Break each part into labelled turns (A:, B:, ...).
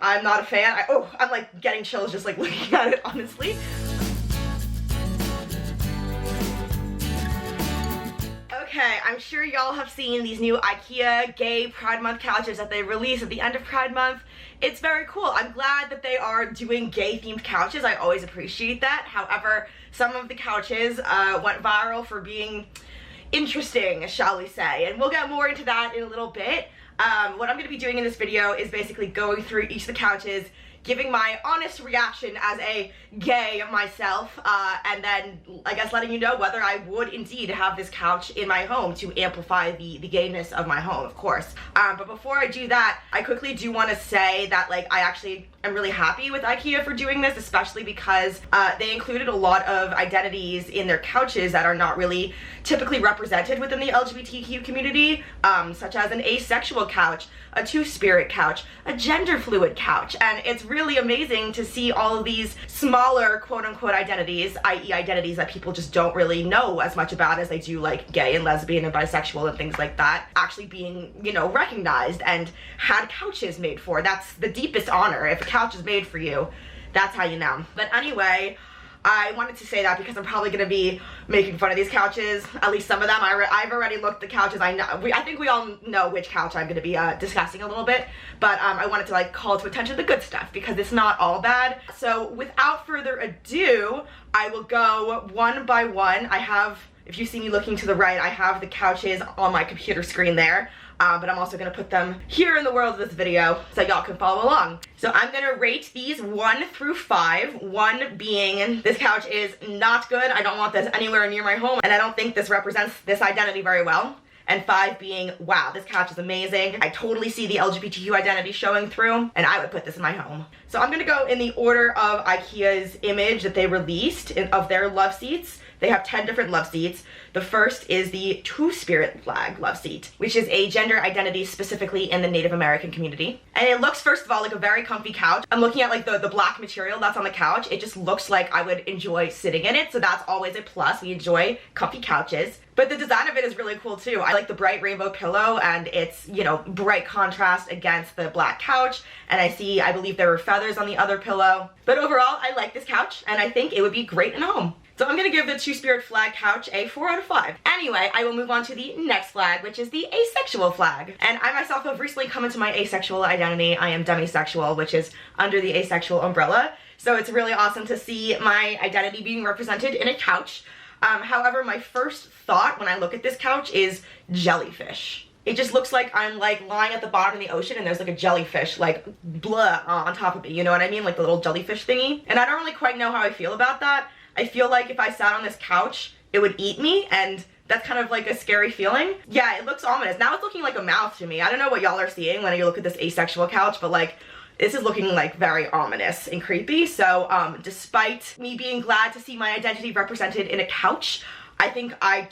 A: I'm not a fan. I'm like getting chills just like looking at it, honestly. Okay, I'm sure y'all have seen these new IKEA Gay Pride Month couches that they released at the end of Pride Month. It's very cool. I'm glad that they are doing gay themed couches. I always appreciate that. However, some of the couches went viral for being interesting, shall we say, and we'll get more into that in a little bit. What I'm going to be doing in this video is basically going through each of the couches, giving my honest reaction as a gay myself, and then I guess letting you know whether I would indeed have this couch in my home to amplify the gayness of my home, of course. But before I do that, I quickly do want to say that like I actually am really happy with IKEA for doing this, especially because they included a lot of identities in their couches that are not really typically represented within the LGBTQ community, such as an asexual couch, a two-spirit couch, a gender fluid couch, and it's really amazing to see all of these smaller quote-unquote identities, i.e. identities that people just don't really know as much about as they do like gay and lesbian and bisexual and things like that, actually being, you know, recognized and had couches made for. That's the deepest honor. If a couch is made for you, that's how you know. But anyway, I wanted to say that because I'm probably going to be making fun of these couches, at least some of them. I've already looked at the couches. I think we all know which couch I'm going to be discussing a little bit, but I wanted to like call to attention the good stuff because it's not all bad. So without further ado, I will go one by one. I have, if you see me looking to the right, I have the couches on my computer screen there. But I'm also going to put them here in the world of this video so y'all can follow along. So I'm going to rate these 1 through 5, 1 being this couch is not good, I don't want this anywhere near my home, and I don't think this represents this identity very well. And 5 being, wow, this couch is amazing. I totally see the LGBTQ identity showing through, and I would put this in my home. So I'm going to go in the order of IKEA's image that they released of their love seats. They have 10 different love seats. The first is the two-spirit flag love seat, which is a gender identity specifically in the Native American community. And it looks, first of all, like a very comfy couch. I'm looking at like the black material that's on the couch. It just looks like I would enjoy sitting in it, so that's always a plus. We enjoy comfy couches. But the design of it is really cool too. I like the bright rainbow pillow, and it's, you know, bright contrast against the black couch. And I believe there were feathers on the other pillow. But overall, I like this couch, and I think it would be great in home. So I'm gonna give the two-spirit flag couch a 4 out of 5. Anyway, I will move on to the next flag, which is the asexual flag. And I myself have recently come into my asexual identity. I am demisexual, which is under the asexual umbrella. So it's really awesome to see my identity being represented in a couch. However, my first thought when I look at this couch is jellyfish. It just looks like I'm like lying at the bottom of the ocean and there's like a jellyfish like blah on top of it, you know what I mean? Like the little jellyfish thingy. And I don't really quite know how I feel about that. I feel like if I sat on this couch, it would eat me, and that's kind of like a scary feeling. Yeah, it looks ominous. Now it's looking like a mouth to me. I don't know what y'all are seeing when you look at this asexual couch, but like, this is looking like very ominous and creepy. So despite me being glad to see my identity represented in a couch, I think I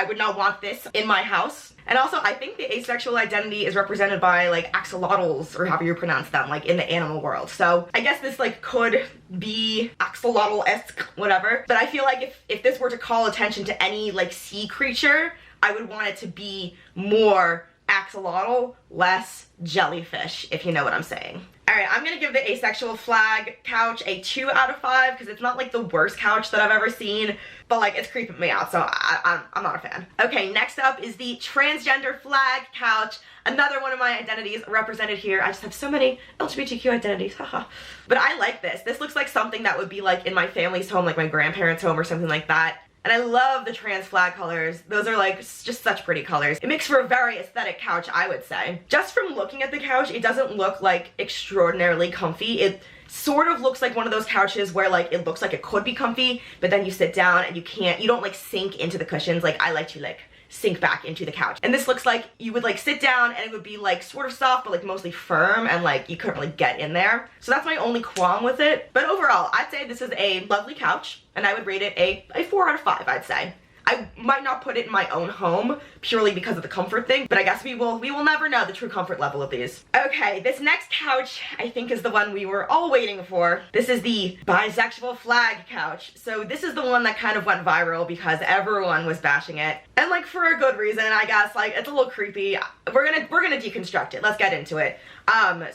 A: would not want this in my house. And also, I think the asexual identity is represented by like axolotls, or however you pronounce them, like in the animal world. So I guess this like could be axolotl-esque, whatever. But I feel like if this were to call attention to any like sea creature, I would want it to be more axolotl, less jellyfish, if you know what I'm saying. Alright, I'm gonna give the asexual flag couch a 2 out of 5 because it's not like the worst couch that I've ever seen, but like it's creeping me out, so I'm not a fan. Okay, next up is the transgender flag couch. Another one of my identities represented here. I just have so many LGBTQ identities, haha. But I like this. This looks like something that would be like in my family's home, like my grandparents' home or something like that. And I love the trans flag colors. Those are like just such pretty colors. It makes for a very aesthetic couch, I would say. Just from looking at the couch, it doesn't look like extraordinarily comfy. It sort of looks like one of those couches where like it looks like it could be comfy, but then you sit down and you don't like sink into the cushions. Like I like to like sink back into the couch. And this looks like you would like sit down and it would be like sort of soft but like mostly firm, and like you couldn't really get in there. So that's my only qualm with it. But overall, I'd say this is a lovely couch, and I would rate it a 4 out of 5, I'd say. I might not put it in my own home purely because of the comfort thing, but I guess we will never know the true comfort level of these. Okay, this next couch I think is the one we were all waiting for. This is the Bisexual Flag couch. So this is the one that kind of went viral because everyone was bashing it. And like for a good reason, I guess. Like it's a little creepy. We're gonna deconstruct it. Let's get into it.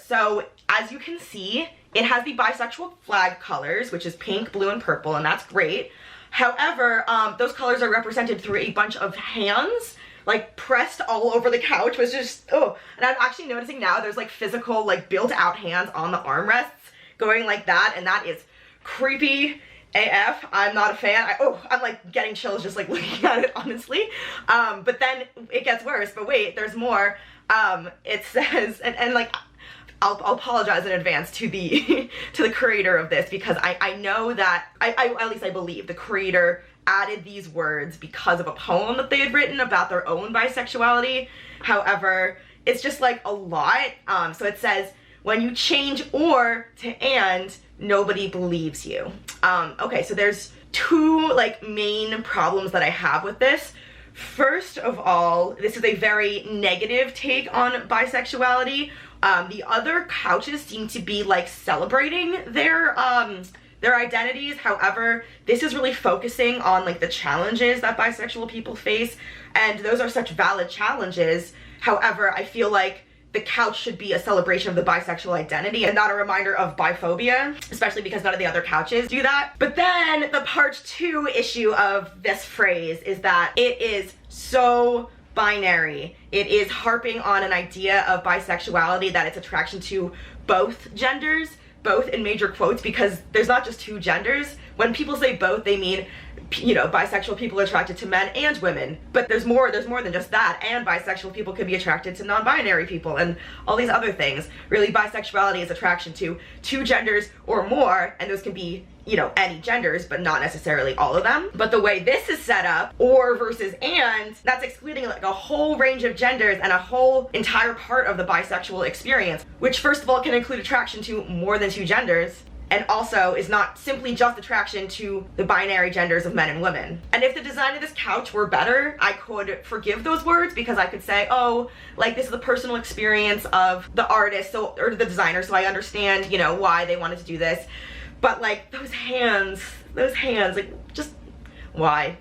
A: So as you can see, it has the Bisexual Flag colors, which is pink, blue, and purple, and that's great. However, those colors are represented through a bunch of hands, like pressed all over the couch, which is, oh, and I'm actually noticing now there's like physical, like built out hands on the armrests going like that, and that is creepy AF. I'm not a fan. I'm like getting chills just like looking at it, honestly. But then it gets worse, but wait, there's more. It says, and like, I'll apologize in advance to the to the creator of this, because I know that, at least I believe the creator added these words because of a poem that they had written about their own bisexuality. However, it's just like a lot. So it says, when you change or to and, nobody believes you. Okay, so there's two like main problems that I have with this. First of all, this is a very negative take on bisexuality. The other couches seem to be like celebrating their identities. However, this is really focusing on like the challenges that bisexual people face, and those are such valid challenges. However, I feel like the couch should be a celebration of the bisexual identity and not a reminder of biphobia, especially because none of the other couches do that. But then the part 2 issue of this phrase is that it is so binary. It is harping on an idea of bisexuality, that it's attraction to both genders, both in major quotes, because there's not just two genders. When people say both, they mean, you know, bisexual people are attracted to men and women, but there's more than just that, and bisexual people could be attracted to non-binary people and all these other things. Really, bisexuality is attraction to two genders or more, and those can be, you know, any genders, but not necessarily all of them. But the way this is set up, or versus and, that's excluding like a whole range of genders and a whole entire part of the bisexual experience, which first of all can include attraction to more than two genders, and also is not simply just attraction to the binary genders of men and women. And if the design of this couch were better, I could forgive those words, because I could say, oh, like this is the personal experience of the artist, or the designer, so I understand, you know, why they wanted to do this. But like those hands, like just why?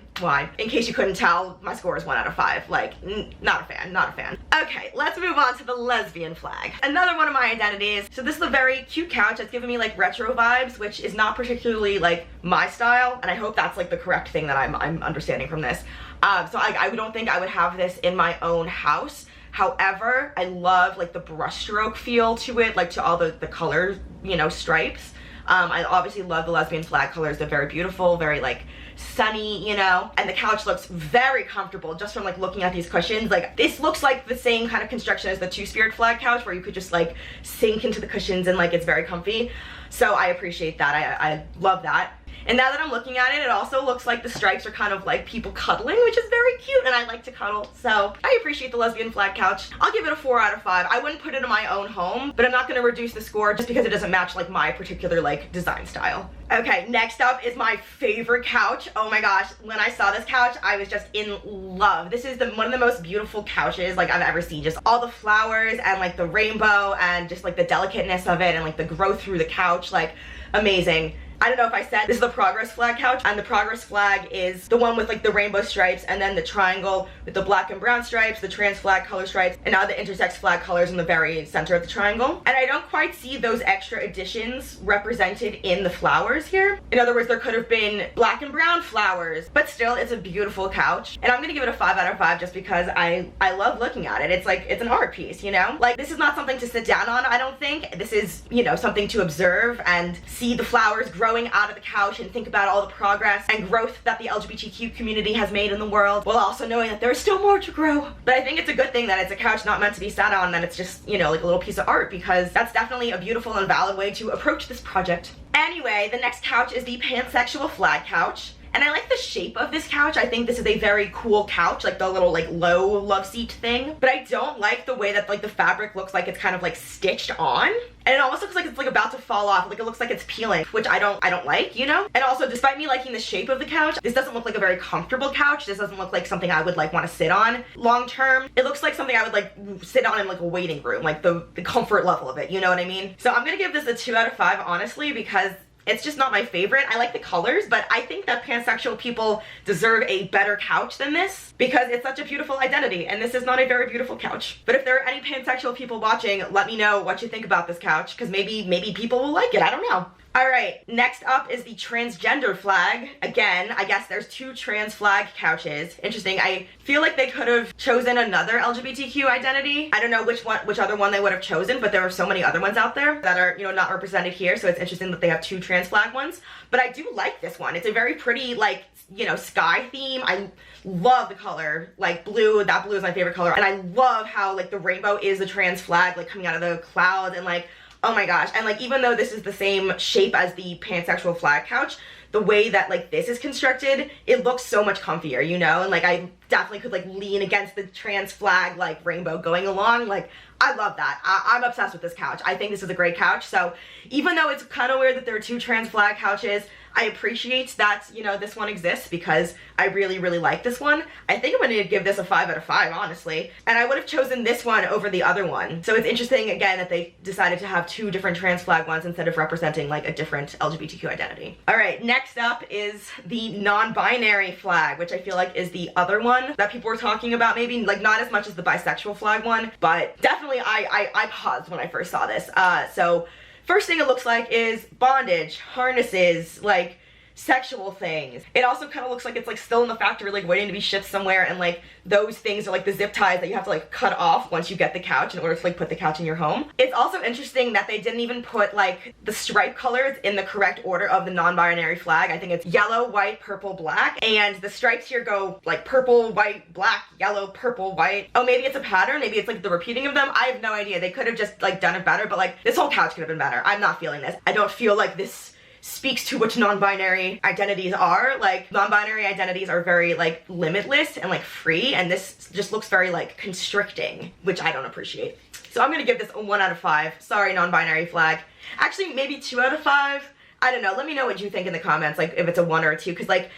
A: In case you couldn't tell, my score is 1 out of 5. Like, not a fan. Okay, let's move on to the lesbian flag. Another one of my identities. So this is a very cute couch that's giving me like retro vibes, which is not particularly like my style, and I hope that's like the correct thing that I'm understanding from this. So I don't think I would have this in my own house. However, I love like the brushstroke feel to it, like to all the color, you know, stripes. I obviously love the lesbian flag colors. They're very beautiful, very like sunny, you know, and the couch looks very comfortable just from like looking at these cushions. Like this looks like the same kind of construction as the two-spirit flag couch, where you could just like sink into the cushions and like it's very comfy. So I appreciate that. I love that. And now that I'm looking at it, it also looks like the stripes are kind of like people cuddling, which is very cute, and I like to cuddle. So I appreciate the lesbian flag couch. I'll give it a 4 out of 5. I wouldn't put it in my own home, but I'm not gonna reduce the score just because it doesn't match like my particular like design style. Okay, next up is my favorite couch. Oh my gosh, when I saw this couch, I was just in love. This is one of the most beautiful couches like I've ever seen. Just all the flowers and like the rainbow and just like the delicateness of it and like the growth through the couch, like amazing. I don't know if I said, this is the Progress Flag couch, and the Progress Flag is the one with like the rainbow stripes, and then the triangle with the black and brown stripes, the trans flag color stripes, and now the intersex flag colors in the very center of the triangle. And I don't quite see those extra additions represented in the flowers here. In other words, there could have been black and brown flowers, but still it's a beautiful couch. And I'm gonna give it a 5 out of 5 just because I love looking at it. It's like, it's an art piece, you know? Like, this is not something to sit down on, I don't think. This is, you know, something to observe and see the flowers growing out of the couch and think about all the progress and growth that the LGBTQ community has made in the world, while also knowing that there's still more to grow. But I think it's a good thing that it's a couch not meant to be sat on, that it's just, you know, like a little piece of art, because that's definitely a beautiful and valid way to approach this project. Anyway, the next couch is the Pansexual Flag couch. And I like the shape of this couch. I think this is a very cool couch, like the little like low love seat thing. But I don't like the way that like the fabric looks like it's kind of like stitched on. And it almost looks like it's like about to fall off. Like it looks like it's peeling, which I don't like, you know? And also, despite me liking the shape of the couch, this doesn't look like a very comfortable couch. This doesn't look like something I would like want to sit on long term. It looks like something I would like sit on in like a waiting room, like the comfort level of it, you know what I mean? So I'm gonna give this a 2 out of 5, honestly, because it's just not my favorite. I like the colors, but I think that pansexual people deserve a better couch than this because it's such a beautiful identity, and this is not a very beautiful couch. But if there are any pansexual people watching, let me know what you think about this couch, because maybe people will like it. I don't know. All right, next up is the Transgender Flag. Again, I guess there's 2 trans flag couches. Interesting. I feel like they could have chosen another LGBTQ identity. I don't know which other one they would have chosen, but there are so many other ones out there that are, you know, not represented here, so it's interesting that they have 2 trans flag ones. But I do like this one. It's a very pretty, like, you know, sky theme. I love the color, like blue. That blue is my favorite color. And I love how, like, the rainbow is the trans flag, like, coming out of the clouds, and, like, oh my gosh. And like, even though this is the same shape as the pansexual flag couch, the way that like this is constructed, it looks so much comfier, you know? And like, I definitely could like lean against the trans flag like rainbow going along. Like, I love that. I'm obsessed with this couch. I think this is a great couch. So even though it's kind of weird that there are 2 trans flag couches, I appreciate that, you know, this one exists because I really, really like this one. I think I'm gonna give this a 5 out of 5, honestly. And I would have chosen this one over the other one. So it's interesting, again, that they decided to have 2 different trans flag ones instead of representing like a different LGBTQ identity. All right, next up is the non-binary flag, which I feel like is the other one that people were talking about, maybe like not as much as the bisexual flag one, but definitely I paused when I first saw this. So first thing it looks like is bondage, harnesses, like sexual things. It also kind of looks like it's like still in the factory, like waiting to be shipped somewhere, and like those things are like the zip ties that you have to like cut off once you get the couch in order to like put the couch in your home. It's also interesting that they didn't even put like the stripe colors in the correct order of the non-binary flag. I think it's yellow, white, purple, black, and the stripes here go like purple, white, black, yellow, purple, white. Oh, maybe it's a pattern, maybe it's like the repeating of them. I have no idea. They could have just like done it better, but like this whole couch could have been better. I'm not feeling this. I don't feel like this speaks to which non-binary identities are. Like, non-binary identities are very like limitless and like free, and this just looks very like constricting, which I don't appreciate. So I'm gonna give this a 1 out of 5. Sorry, non-binary flag. Actually, maybe 2 out of 5. I don't know. Let me know what you think in the comments, like if it's a 1 or a 2, because like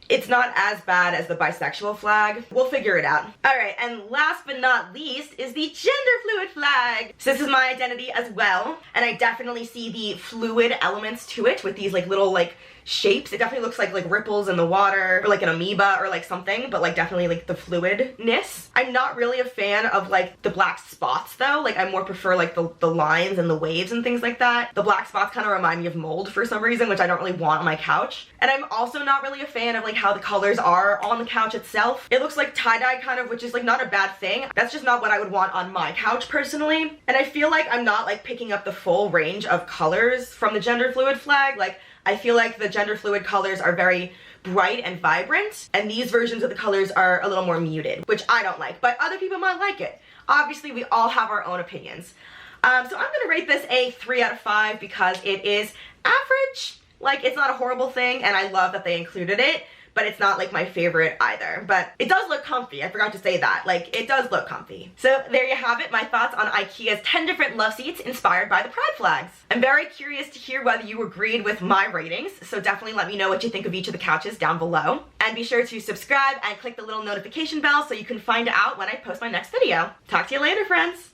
A: it's not as bad as the bisexual flag. We'll figure it out. All right, and last but not least is the gender fluid flag. So this is my identity as well, and I definitely see the fluid elements to it with these like little like shapes. It definitely looks like ripples in the water, or like an amoeba or like something, but like definitely like the fluidness. I'm not really a fan of like the black spots though. Like I more prefer like the lines and the waves and things like that. The black spots kind of remind me of mold for some reason, which I don't really want on my couch. And I'm also not really a fan of like how the colors are on the couch itself. It looks like tie-dye kind of, which is like not a bad thing. That's just not what I would want on my couch personally. And I feel like I'm not like picking up the full range of colors from the gender fluid flag. Like, I feel like the gender fluid colors are very bright and vibrant, and these versions of the colors are a little more muted, which I don't like, but other people might like it. Obviously, we all have our own opinions. So I'm gonna rate this a 3 out of 5 because it is average. Like, it's not a horrible thing, and I love that they included it, but it's not like my favorite either. But it does look comfy. I forgot to say that. Like, it does look comfy. So there you have it, my thoughts on IKEA's 10 different love seats inspired by the pride flags. I'm very curious to hear whether you agreed with my ratings, so definitely let me know what you think of each of the couches down below. And be sure to subscribe and click the little notification bell so you can find out when I post my next video. Talk to you later, friends.